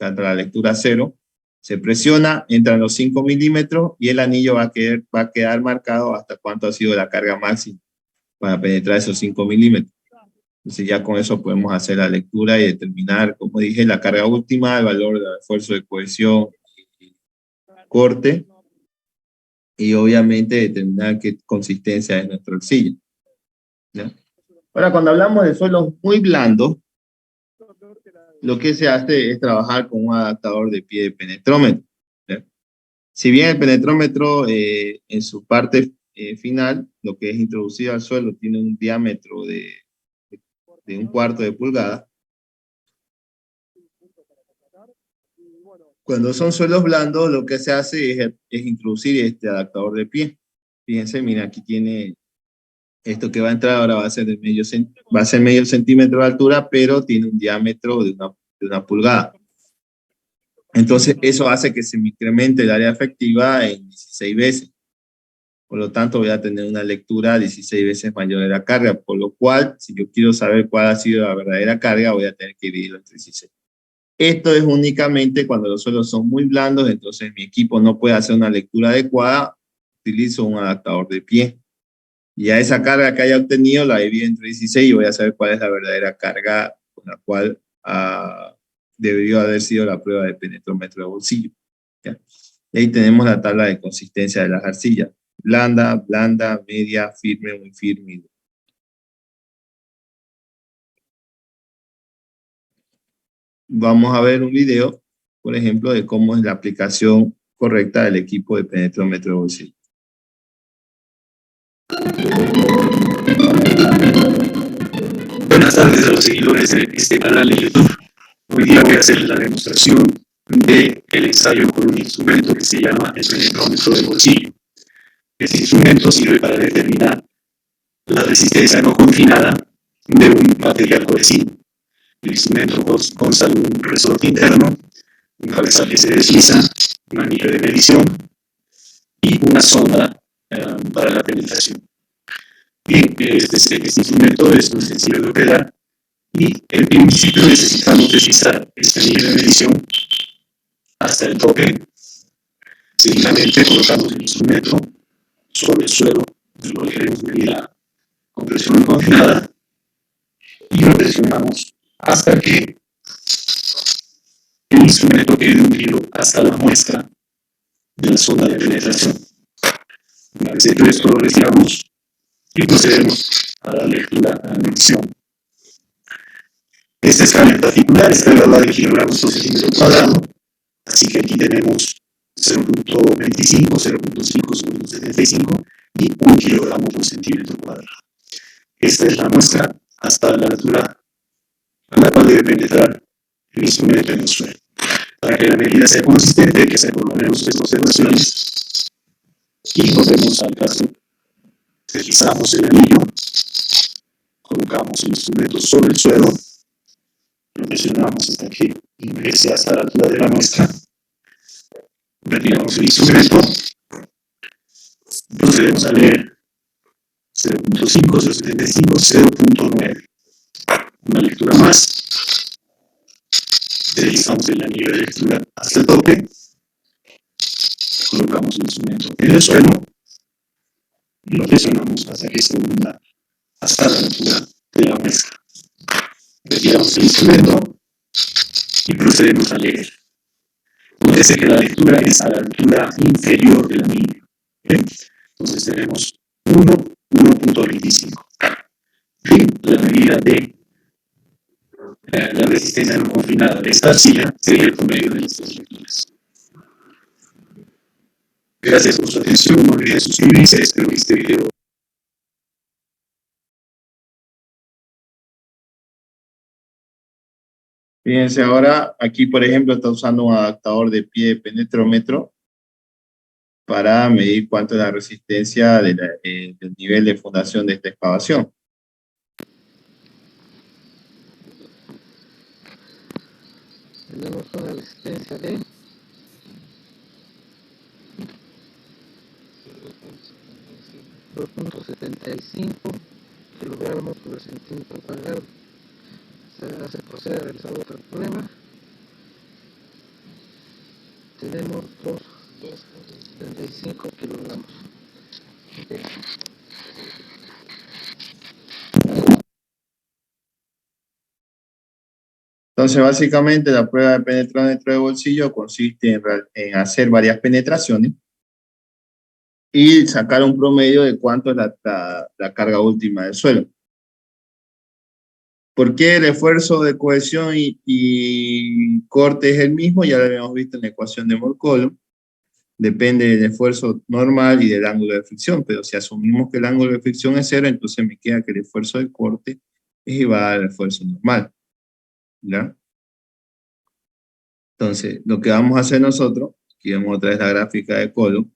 hasta la lectura 0, se presiona, entran los 5 milímetros y el anillo va a quedar marcado hasta cuánto ha sido la carga máxima para penetrar esos 5 milímetros. Entonces ya con eso podemos hacer la lectura y determinar, como dije, la carga última, el valor del esfuerzo de cohesión y corte, y obviamente determinar qué consistencia es nuestro arcilla, ¿ya? Ahora, cuando hablamos de suelos muy blandos, lo que se hace es trabajar con un adaptador de pie de penetrómetro, ¿ya? Si bien el penetrómetro en su parte final, lo que es introducido al suelo, tiene un diámetro de 1/4 de pulgada, cuando son suelos blandos, lo que se hace es introducir este adaptador de pie. Fíjense, mira, aquí tiene esto que va a entrar, ahora va a ser medio centímetro de altura, pero tiene un diámetro de una pulgada. Entonces, eso hace que se me incremente el área efectiva en 16 veces. Por lo tanto, voy a tener una lectura 16 veces mayor de la carga, por lo cual, si yo quiero saber cuál ha sido la verdadera carga, voy a tener que dividirlo entre 16. Esto es únicamente cuando los suelos son muy blandos, entonces mi equipo no puede hacer una lectura adecuada, utilizo un adaptador de pie. Y a esa carga que haya obtenido la divido entre 16 y voy a saber cuál es la verdadera carga con la cual debería haber sido la prueba de penetrómetro de bolsillo. ¿Ya? Y ahí tenemos la tabla de consistencia de las arcillas. Blanda, blanda, media, firme, muy firme. Vamos a ver un video, por ejemplo, de cómo es la aplicación correcta del equipo de penetrómetro de bolsillo. Buenas tardes a los seguidores de este canal de YouTube. Hoy día voy a hacer la demostración del ensayo con un instrumento que se llama el penetrómetro de bolsillo. Este instrumento sirve para determinar la resistencia no confinada de un material cohesivo. El instrumento consta de un resorte interno, un cabezal que se desliza, una anillo de medición y una sonda para la penetración. Bien, este instrumento es muy sencillo de operar y en principio necesitamos deslizar este anillo de medición hasta el tope. Seguidamente colocamos el instrumento sobre el suelo, lo queremos medir la compresión confinada y lo presionamos hasta que el instrumento quede hundido hasta la muesca de la zona de penetración. Una vez hecho esto, lo retiramos y procedemos a la lectura a la medición. Esta escala en particular está graduada en kilogramos por centímetro cuadrado, así que aquí tenemos 0.25, 0.5, 0.75 y 1 kilogramo por centímetro cuadrado. Esta es la muestra hasta la altura a la cual debe penetrar el instrumento en el suelo. Para que la medida sea consistente, hay que hacer por lo menos 3 observaciones. Y volvemos al caso. Deslizamos el anillo, colocamos el instrumento sobre el suelo, lo presionamos hasta que ingrese hasta la altura de la muestra, retiramos el instrumento, procedemos a leer 0.5, 0.75, 0.9. Una lectura más, deslizamos el anillo de lectura hasta el tope, colocamos el instrumento en el suelo y lo presionamos hasta que se hunda hasta la altura de la muestra. Retiramos el instrumento y procedemos a leer. Nótese que la lectura es a la altura inferior del anillo. ¿Bien? Entonces tenemos 1.25. Bien, la medida de la resistencia no confinada de esta arcilla sería el promedio de las dos lecturas. Gracias por su atención. No olviden suscribirse. Espero que este video Fíjense ahora, aquí por ejemplo está usando un adaptador de pie de penetrómetro para medir cuánto es la resistencia del nivel de fundación de esta excavación. Tenemos una resistencia de 2.75 kilogramos por centímetro cuadrado. Se procede a realizar otro problema. Tenemos 2.75 kilogramos. Entonces, básicamente, la prueba de penetrómetro de bolsillo consiste en hacer varias penetraciones y sacar un promedio de cuánto es la carga última del suelo. ¿Por qué el esfuerzo de cohesión y corte es el mismo? Ya lo habíamos visto en la ecuación de Mohr-Coulomb. Depende del esfuerzo normal y del ángulo de fricción, pero si asumimos que el ángulo de fricción es 0, entonces me queda que el esfuerzo de corte es igual al esfuerzo normal. ¿Ya? Entonces, lo que vamos a hacer nosotros, aquí vemos otra vez la gráfica de Coulomb,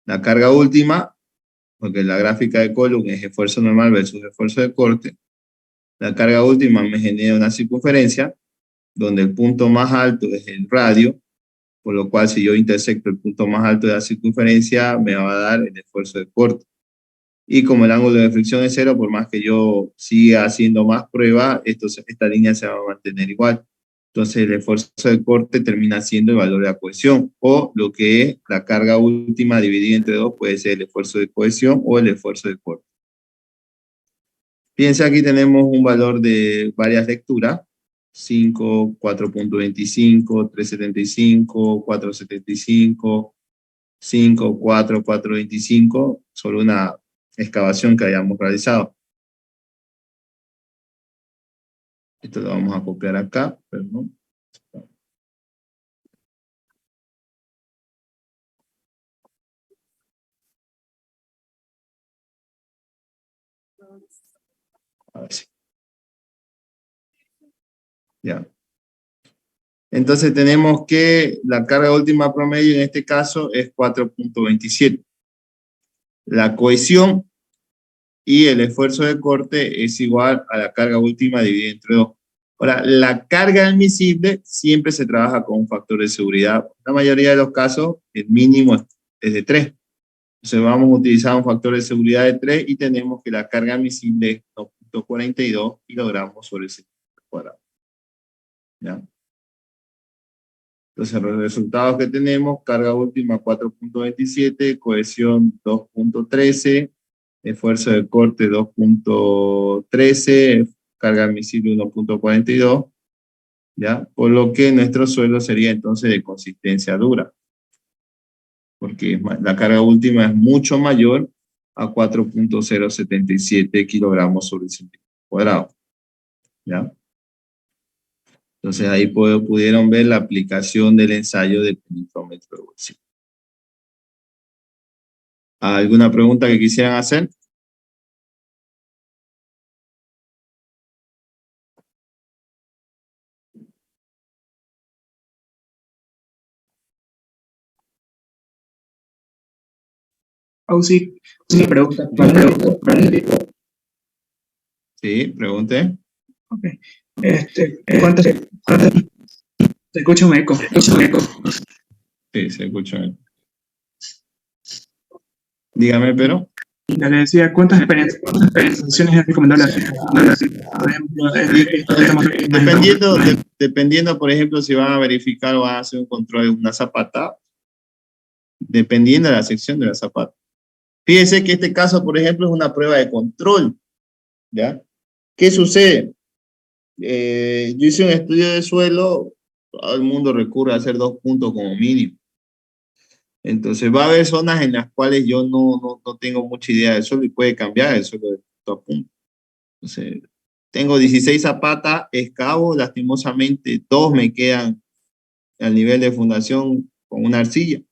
la carga última, porque la gráfica de Coulomb es esfuerzo normal versus esfuerzo de corte, la carga última me genera una circunferencia, donde el punto más alto es el radio, por lo cual si yo intersecto el punto más alto de la circunferencia, me va a dar el esfuerzo de corte. Y como el ángulo de fricción es cero, por más que yo siga haciendo más pruebas, esta línea se va a mantener igual. Entonces el esfuerzo de corte termina siendo el valor de la cohesión, o lo que es la carga última dividida entre 2 puede ser el esfuerzo de cohesión o el esfuerzo de corte. Fíjense, aquí tenemos un valor de varias lecturas: 5, 4.25, 3.75, 4.75, 5, 4, 4.25, sobre una excavación que hayamos realizado. Esto lo vamos a copiar acá, perdón. A ver si. Ya. Entonces tenemos que la carga última promedio en este caso es 4.27. La cohesión y el esfuerzo de corte es igual a la carga última dividida entre 2. Ahora, la carga admisible siempre se trabaja con un factor de seguridad. En la mayoría de los casos, el mínimo es de 3. Entonces vamos a utilizar un factor de seguridad de 3 y tenemos que la carga admisible es 2.42 kilogramos sobre el centímetro cuadrado. ¿Ya? Entonces los resultados que tenemos: carga última 4.27, cohesión 2.13, esfuerzo de corte 2.13, carga admisible 1.42, ¿ya? Por lo que nuestro suelo sería entonces de consistencia dura, porque la carga última es mucho mayor a 4.077 kilogramos sobre el centímetro cuadrado, ¿ya? Entonces ahí pudieron ver la aplicación del ensayo del penetrómetro de bolsillo. ¿Alguna pregunta que quisieran hacer? Sí, una pregunta para Sí, pregunte. Ok. ¿Cuántas se escucha un eco? Sí, se escucha. Dígame, pero. Le decía, ¿cuántas penetraciones es recomendable hacer? Por ejemplo, Dependiendo, por ejemplo, si van a verificar o van a hacer un control de una zapata, dependiendo de la sección de la zapata. Fíjense que este caso, por ejemplo, es una prueba de control, ¿ya? ¿Qué sucede? Yo hice un estudio de suelo, todo el mundo recurre a hacer 2 puntos como mínimo. Entonces va a haber zonas en las cuales yo no tengo mucha idea del suelo y puede cambiar el suelo de punto a punto. Entonces, tengo 16 zapatas, excavo, lastimosamente 2 me quedan al nivel de fundación con una arcilla.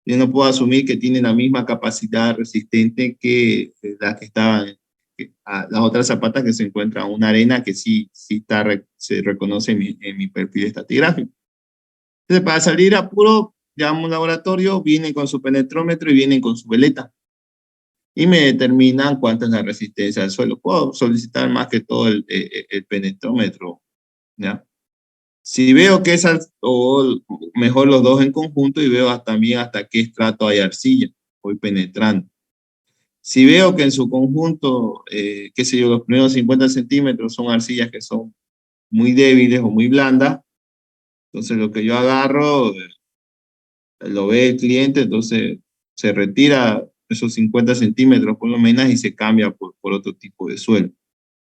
Yo no puedo asumir que tienen la misma capacidad resistente que las que estaban, las otras zapatas que se encuentran en una arena que sí se reconoce en mi perfil estratigráfico. Entonces, para salir a puro, llamo a un laboratorio, vienen con su penetrómetro y vienen con su veleta. Y me determinan cuánta es la resistencia al suelo. Puedo solicitar más que todo el penetrómetro, ¿ya? Si veo que o mejor los dos en conjunto, y veo también hasta qué estrato hay arcilla, voy penetrando. Si veo que en su conjunto, qué sé yo, los primeros 50 centímetros son arcillas que son muy débiles o muy blandas, entonces lo que yo agarro, lo ve el cliente, entonces se retira esos 50 centímetros por lo menos y se cambia por otro tipo de suelo,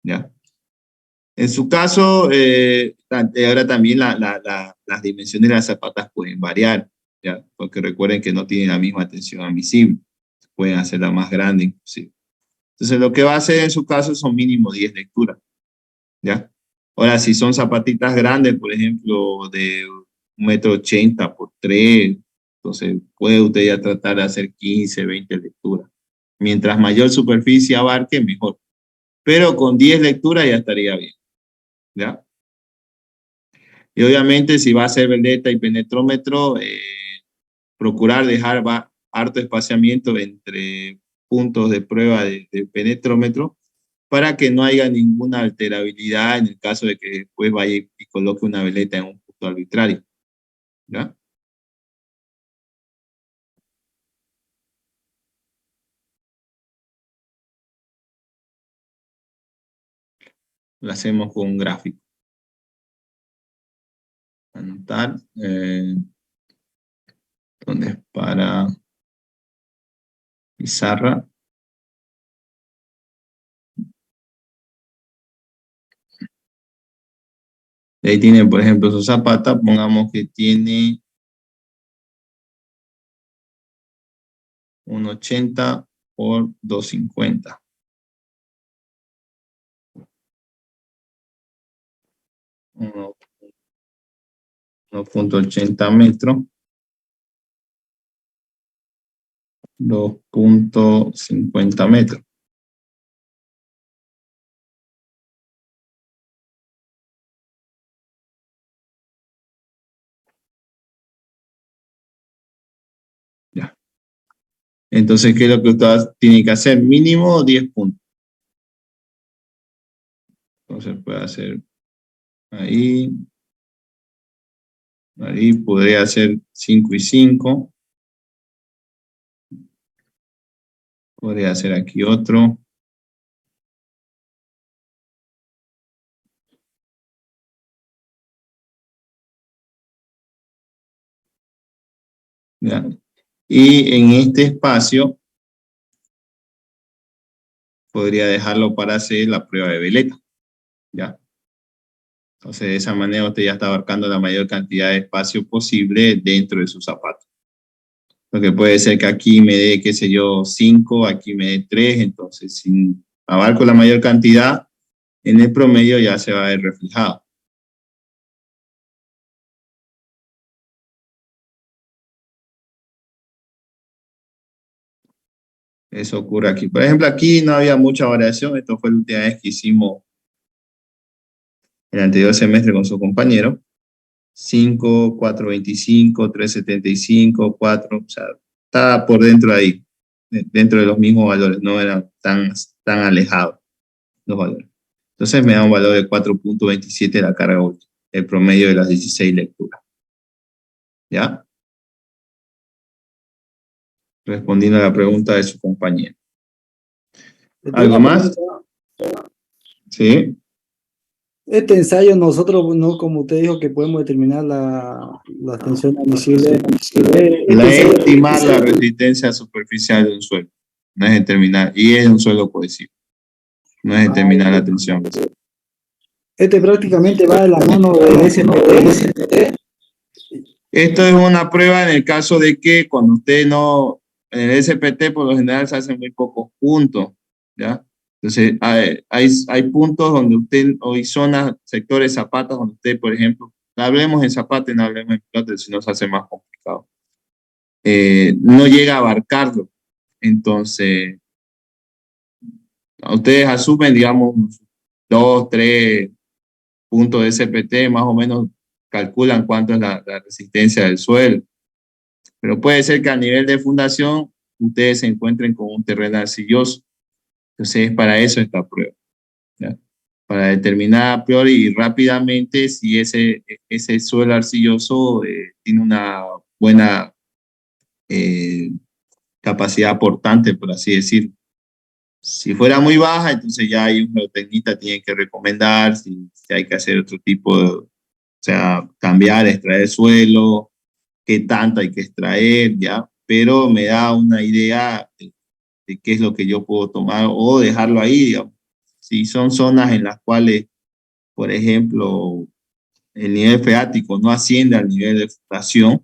¿ya? En su caso, ahora también las dimensiones de las zapatas pueden variar, ¿ya? Porque recuerden que no tienen la misma tensión admisible, pueden hacerla más grande inclusive. Entonces lo que va a hacer en su caso son mínimo 10 lecturas, ¿ya? Ahora, si son zapatitas grandes, por ejemplo, de 1,80 m por 3, entonces puede usted ya tratar de hacer 15, 20 lecturas. Mientras mayor superficie abarque, mejor. Pero con 10 lecturas ya estaría bien, ¿ya? Y obviamente si va a hacer veleta y penetrómetro, procurar dejar harto espaciamiento entre puntos de prueba de penetrómetro para que no haya ninguna alterabilidad en el caso de que después vaya y coloque una veleta en un punto arbitrario. ¿Ya? Lo hacemos con un gráfico. Anotar. ¿Dónde es para pizarra? Ahí tiene, por ejemplo, su zapata. Pongamos que tiene un 80 por 250. 1.80 metros. 2.50 metros. Ya. Entonces, ¿qué es lo que usted tiene que hacer? Mínimo 10 puntos. Entonces puede hacer ahí. Ahí podría hacer 5 y 5. Podría hacer aquí otro. ¿Ya? Y en este espacio podría dejarlo para hacer la prueba de veleta. ¿Ya? Entonces, de esa manera usted ya está abarcando la mayor cantidad de espacio posible dentro de su zapato. Porque puede ser que aquí me dé, qué sé yo, 5, aquí me dé 3, entonces si abarco la mayor cantidad, en el promedio ya se va a ver reflejado. Eso ocurre aquí. Por ejemplo, aquí no había mucha variación. Esto fue la última vez que hicimos el anterior semestre con su compañero. 5, 4.25, 3.75, 4. O sea, estaba por dentro de ahí, dentro de los mismos valores. No eran tan alejados los valores. Entonces me da un valor de 4.27 la carga útil, el promedio de las 16 lecturas. ¿Ya? Respondiendo a la pregunta de su compañero. ¿Algo más? Sí. Este ensayo nosotros, no como usted dijo, que podemos determinar la tensión admisible. La estimar la resistencia superficial de un suelo. No es determinar, y es un suelo cohesivo. No es determinar la tensión. Este prácticamente va de la mano del SPT. Esto es una prueba en el caso de que cuando usted no, en el SPT por lo general se hacen muy pocos puntos, ¿ya? Entonces, hay puntos donde usted, o hay zonas, sectores, zapatos, donde usted, por ejemplo, hablemos en zapato y no hablemos en pelota, si no se hace más complicado. No llega a abarcarlo. Entonces, ustedes asumen, digamos, 2, 3 puntos de SPT, más o menos calculan cuánto es la resistencia del suelo. Pero puede ser que a nivel de fundación ustedes se encuentren con un terreno arcilloso. Entonces, es para eso esta prueba, ¿ya? Para determinar a priori y rápidamente si ese suelo arcilloso tiene una buena capacidad aportante, por así decirlo. Si fuera muy baja, entonces ya hay un geotecnista tiene que recomendar si hay que hacer otro tipo de, o sea, cambiar, extraer suelo, qué tanto hay que extraer, ¿ya? Pero me da una idea de qué es lo que yo puedo tomar o dejarlo ahí, digamos. Si son zonas en las cuales, por ejemplo, el nivel freático no asciende al nivel de flotación,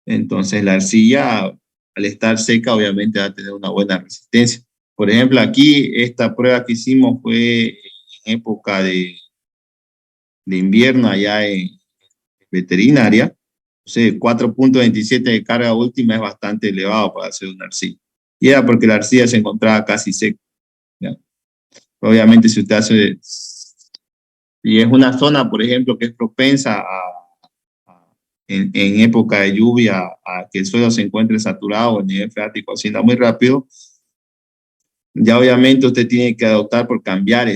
entonces la arcilla, al estar seca, obviamente va a tener una buena resistencia. Por ejemplo, aquí esta prueba que hicimos fue en época de invierno allá en veterinaria. O sea, 4.27 de carga última es bastante elevado para hacer una arcilla. Y era porque la arcilla se encontraba casi seca, ¿ya? Obviamente si usted hace, y es una zona, por ejemplo, que es propensa en época de lluvia a que el suelo se encuentre saturado, el nivel freático ascienda muy rápido, Ya obviamente usted tiene que adoptar por cambiar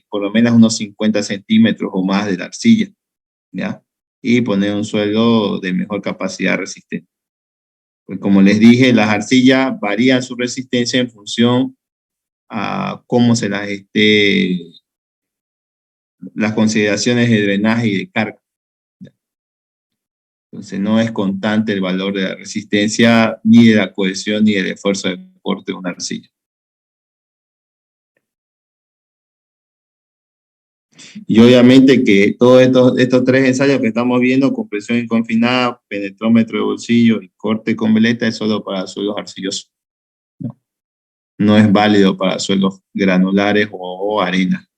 por lo menos unos 50 centímetros o más de la arcilla, ¿ya? Y poner un suelo de mejor capacidad resistente. Pues como les dije, las arcillas varían su resistencia en función a cómo se las las consideraciones de drenaje y de carga. Entonces no es constante el valor de la resistencia, ni de la cohesión, ni del esfuerzo de corte de una arcilla. Y obviamente que todos estos tres ensayos que estamos viendo, compresión inconfinada, penetrómetro de bolsillo y corte con veleta, es solo para suelos arcillosos. No es válido para suelos granulares o arena.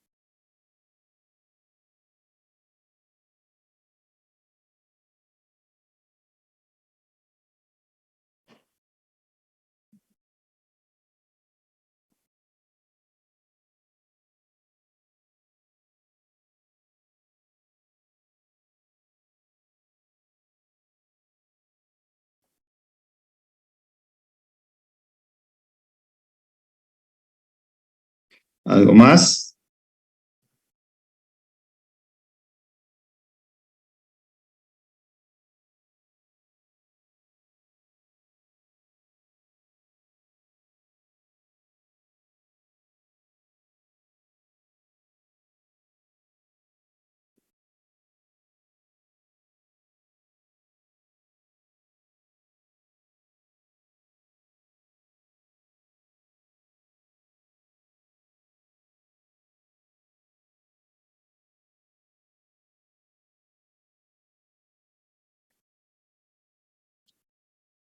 ¿Algo más?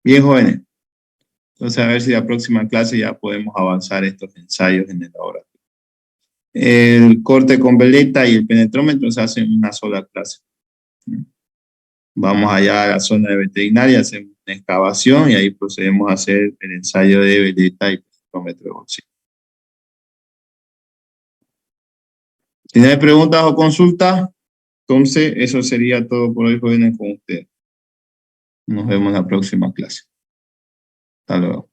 Bien, jóvenes. Entonces, a ver si la próxima clase ya podemos avanzar estos ensayos en el laboratorio. El corte con veleta y el penetrómetro se hacen en una sola clase. Vamos allá a la zona de veterinaria, hacemos una excavación y ahí procedemos a hacer el ensayo de veleta y penetrómetro de bolsillo. Si no hay preguntas o consultas, entonces eso sería todo por hoy, jóvenes, con ustedes. Nos vemos en la próxima clase. Hasta luego.